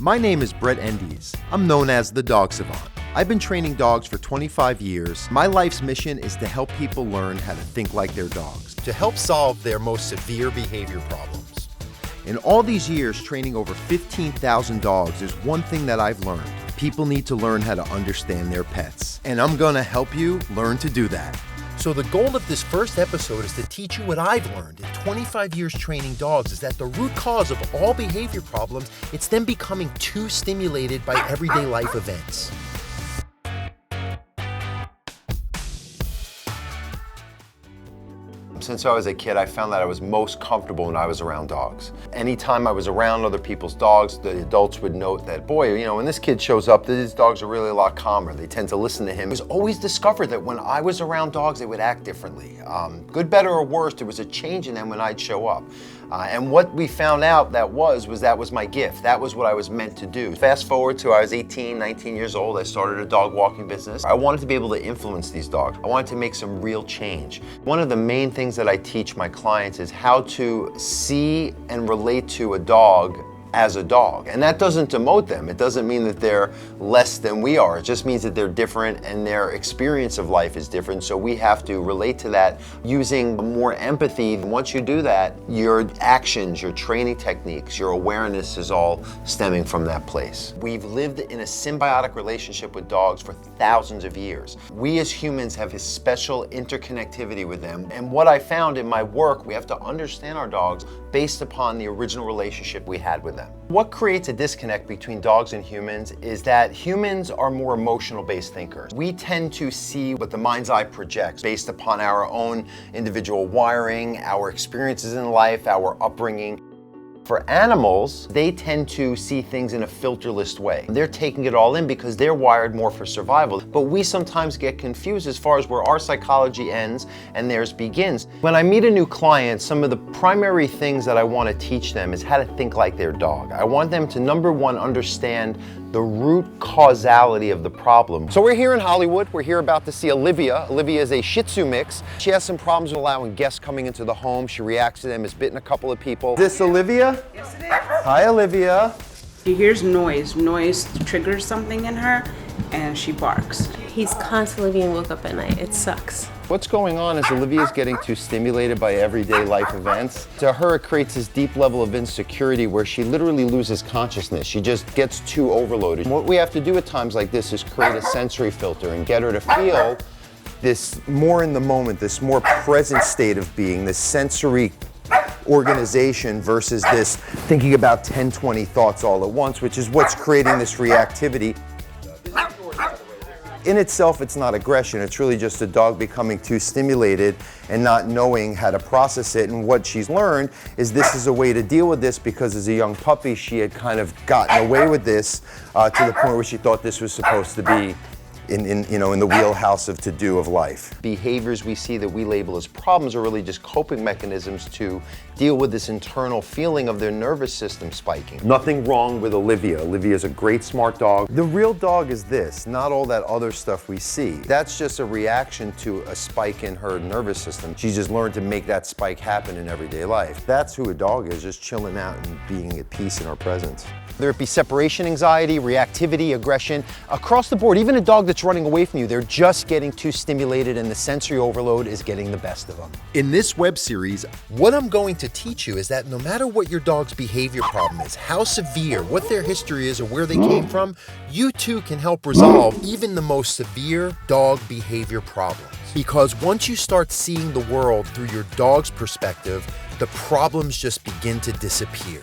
My name is Brett Endies. I'm known as the Dog Savant. I've been training dogs for 25 years. My life's mission is to help people learn how to think like their dogs, to help solve their most severe behavior problems. In all these years training over 15,000 dogs, there's one thing that I've learned. People need to learn how to understand their pets. And I'm gonna help you learn to do that. So the goal of this first episode is to teach you what I've learned in 25 years training dogs, is that the root cause of all behavior problems, it's them becoming too stimulated by everyday life events. Since I was a kid, I found that I was most comfortable when I was around dogs. Anytime I was around other people's dogs, the adults would note that, boy, you know, when this kid shows up, these dogs are really a lot calmer. They tend to listen to him. It was always discovered that when I was around dogs, they would act differently. Good, better, or worse, there was a change in them when I'd show up. And what we found out that was my gift. That was what I was meant to do. Fast forward to I was 18, 19 years old, I started a dog walking business. I wanted to be able to influence these dogs. I wanted to make some real change. One of the main things that I teach my clients is how to see and relate to a dog as a dog. And that doesn't demote them. It doesn't mean that they're less than we are. It just means that they're different and their experience of life is different. So we have to relate to that using more empathy. Once you do that, your actions, your training techniques, your awareness is all stemming from that place. We've lived in a symbiotic relationship with dogs for thousands of years. We as humans have a special interconnectivity with them. And what I found in my work, we have to understand our dogs based upon the original relationship we had with them. What creates a disconnect between dogs and humans is that humans are more emotional-based thinkers. We tend to see what the mind's eye projects based upon our own individual wiring, our experiences in life, our upbringing. For animals, they tend to see things in a filterless way. They're taking it all in because they're wired more for survival. But we sometimes get confused as far as where our psychology ends and theirs begins. When I meet a new client, some of the primary things that I want to teach them is how to think like their dog. I want them to, number one, understand the root causality of the problem. So we're here in Hollywood. We're here about to see Olivia. Olivia is a Shih Tzu mix. She has some problems with allowing guests coming into the home. She reacts to them, has bitten a couple of people. Is this Olivia? Yes, it is. Hi, Olivia. She hears noise. Noise triggers something in her, and she barks. He's constantly being woke up at night. It sucks. What's going on is Olivia's getting too stimulated by everyday life events. To her, it creates this deep level of insecurity where she literally loses consciousness. She just gets too overloaded. What we have to do at times like this is create a sensory filter and get her to feel this more in the moment, this more present state of being, this sensory organization versus this thinking about 10, 20 thoughts all at once, which is what's creating this reactivity. In itself, it's not aggression. It's really just a dog becoming too stimulated and not knowing how to process it. And what she's learned is this is a way to deal with this, because as a young puppy, she had kind of gotten away with this to the point where she thought this was supposed to be in the wheelhouse of to-do of life. Behaviors we see that we label as problems are really just coping mechanisms to deal with this internal feeling of their nervous system spiking. Nothing wrong with Olivia. Olivia is a great, smart dog. The real dog is this, not all that other stuff we see. That's just a reaction to a spike in her nervous system. She just learned to make that spike happen in everyday life. That's who a dog is, just chilling out and being at peace in our presence. Whether it be separation anxiety, reactivity, aggression, across the board, even a dog that's running away from you, they're just getting too stimulated and the sensory overload is getting the best of them. In this web series, what I'm going to teach you is that no matter what your dog's behavior problem is, how severe, what their history is, or where they came from, you too can help resolve even the most severe dog behavior problems. Because once you start seeing the world through your dog's perspective, the problems just begin to disappear.